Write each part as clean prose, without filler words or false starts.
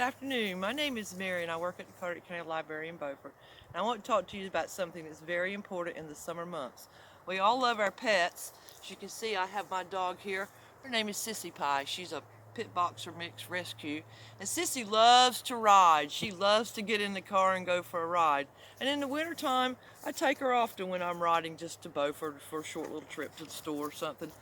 afternoon. My name is Mary and I work at the Carteret County Library in Beaufort. And I want to talk to you about something that's very important in the summer months. We all love our pets. As you can see, I have my dog here. Her name is Sissy Pie. She's a pit boxer mixed rescue. And Sissy loves to ride. She loves to get in the car and go for a ride. And in the wintertime, I take her often when I'm riding just to Beaufort for a short little trip to the store or something.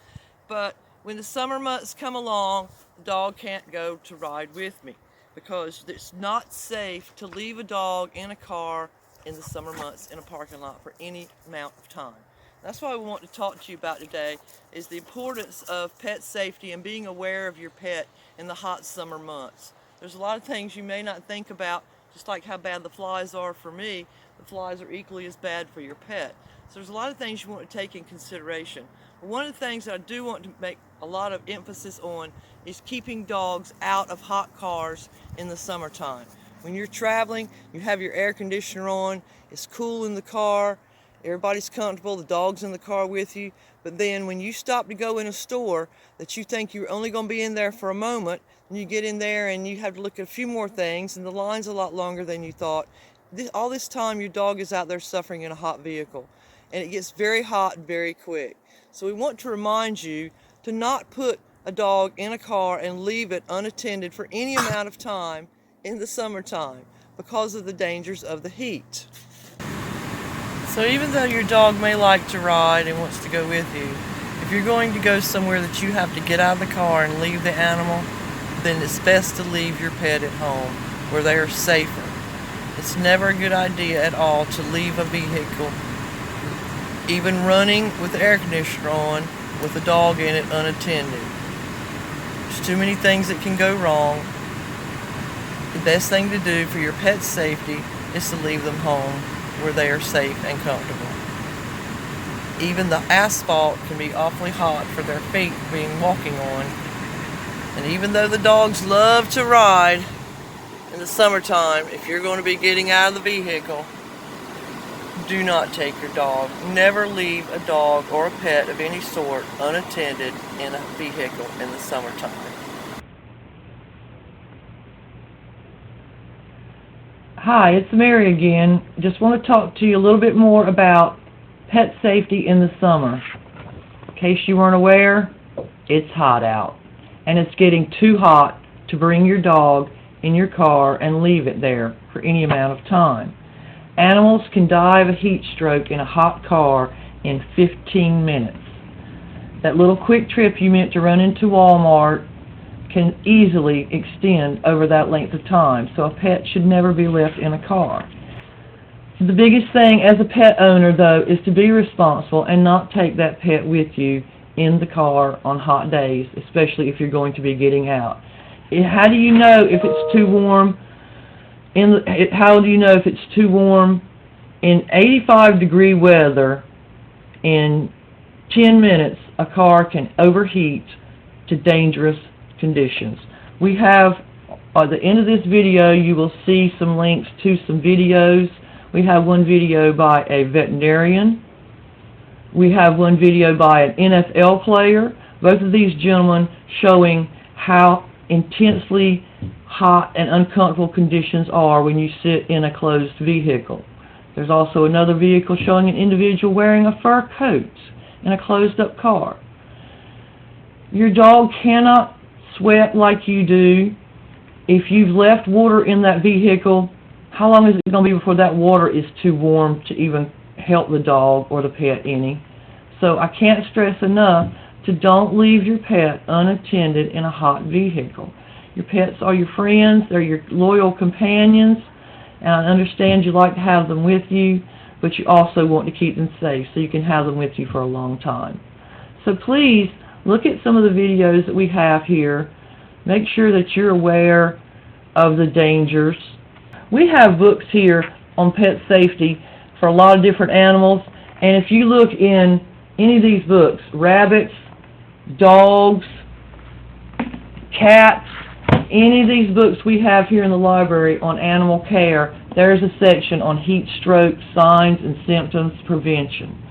But when the summer months come along, the dog can't go to ride with me because it's not safe to leave a dog in a car in the summer months in a parking lot for any amount of time. That's what we want to talk to you about today, is the importance of pet safety and being aware of your pet in the hot summer months. There's a lot of things you may not think about, just like how bad the flies are for me. The flies are equally as bad for your pet. So there's a lot of things you want to take in consideration. But one of the things that I do want to make a lot of emphasis on is keeping dogs out of hot cars in the summertime. When you're traveling, you have your air conditioner on, it's cool in the car, everybody's comfortable, the dog's in the car with you, but then when you stop to go in a store that you think you're only going to be in there for a moment, and you get in there and you have to look at a few more things, and the line's a lot longer than you thought. All this time your dog is out there suffering in a hot vehicle, and it gets very hot very quick. So we want to remind you to not put a dog in a car and leave it unattended for any amount of time in the summertime because of the dangers of the heat. So even though your dog may like to ride and wants to go with you, if you're going to go somewhere that you have to get out of the car and leave the animal, then it's best to leave your pet at home where they are safer. It's never a good idea at all to leave a vehicle, even running with the air conditioner on, with a dog in it unattended. There's too many things that can go wrong. The best thing to do for your pet's safety is to leave them home where they are safe and comfortable. Even the asphalt can be awfully hot for their feet being walking on. And even though the dogs love to ride in the summertime, if you're going to be getting out of the vehicle, do not take your dog. Never leave a dog or a pet of any sort unattended in a vehicle in the summertime. Hi, it's Mary again. Just want to talk to you a little bit more about pet safety in the summer. In case you weren't aware, it's hot out. And it's getting too hot to bring your dog in your car and leave it there for any amount of time. Animals can die of a heat stroke in a hot car in 15 minutes. That little quick trip you meant to run into Walmart can easily extend over that length of time, so a pet should never be left in a car. The biggest thing as a pet owner, though, is to be responsible and not take that pet with you in the car on hot days, especially if you're going to be getting out. How do you know if it's too warm? How do you know if it's too warm? In 85-degree weather, in 10 minutes, a car can overheat to dangerous conditions. We have, at the end of this video, you will see some links to some videos. We have one video by a veterinarian. We have one video by an NFL player. Both of these gentlemen showing how intensely hot and uncomfortable conditions are when you sit in a closed vehicle. There's also another vehicle showing an individual wearing a fur coat in a closed-up car. Your dog cannot sweat like you do. If you've left water in that vehicle, how long is it going to be before that water is too warm to even help the dog or the pet any? So I can't stress enough to don't leave your pet unattended in a hot vehicle. Your pets are your friends, they're your loyal companions, and I understand you like to have them with you, but you also want to keep them safe so you can have them with you for a long time. So please, look at some of the videos that we have here. Make sure that you're aware of the dangers. We have books here on pet safety for a lot of different animals, and if you look in any of these books, rabbits, dogs, cats, any of these books we have here in the library on animal care, there's a section on heat stroke, signs and symptoms prevention.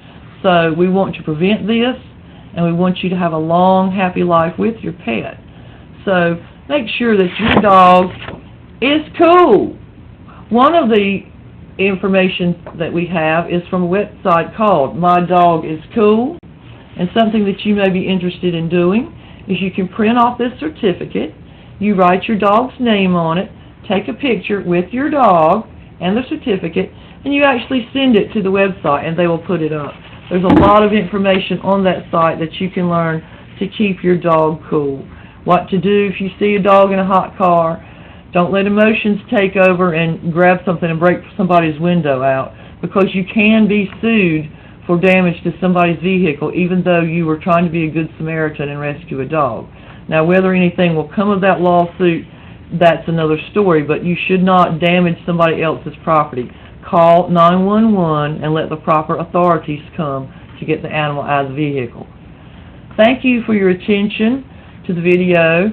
So we want to prevent this, and we want you to have a long, happy life with your pet. So make sure that your dog is cool. One of the information that we have is from a website called My Dog is Cool, and something that you may be interested in doing is you can print off this certificate, you write your dog's name on it, take a picture with your dog and the certificate, and you actually send it to the website and they will put it up. There's a lot of information on that site that you can learn to keep your dog cool. What to do if you see a dog in a hot car. Don't let emotions take over and grab something and break somebody's window out, because you can be sued for damage to somebody's vehicle even though you were trying to be a good Samaritan and rescue a dog. Now, whether anything will come of that lawsuit, that's another story, but you should not damage somebody else's property. Call 911 and let the proper authorities come to get the animal out of the vehicle. Thank you for your attention to the video.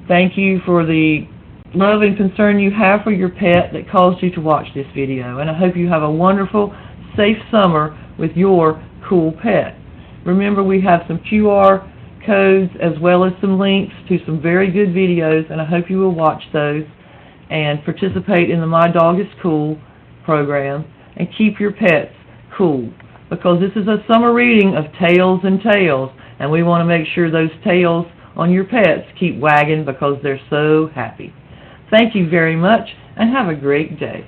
Thank you for the love and concern you have for your pet that caused you to watch this video. And I hope you have a wonderful, safe summer with your cool pet. Remember, we have some QR codes as well as some links to some very good videos, and I hope you will watch those and participate in the My Dog is Cool program and keep your pets cool, because this is a summer reading of Tails and Tales, and we want to make sure those tails on your pets keep wagging because they're so happy. Thank you very much, and have a great day.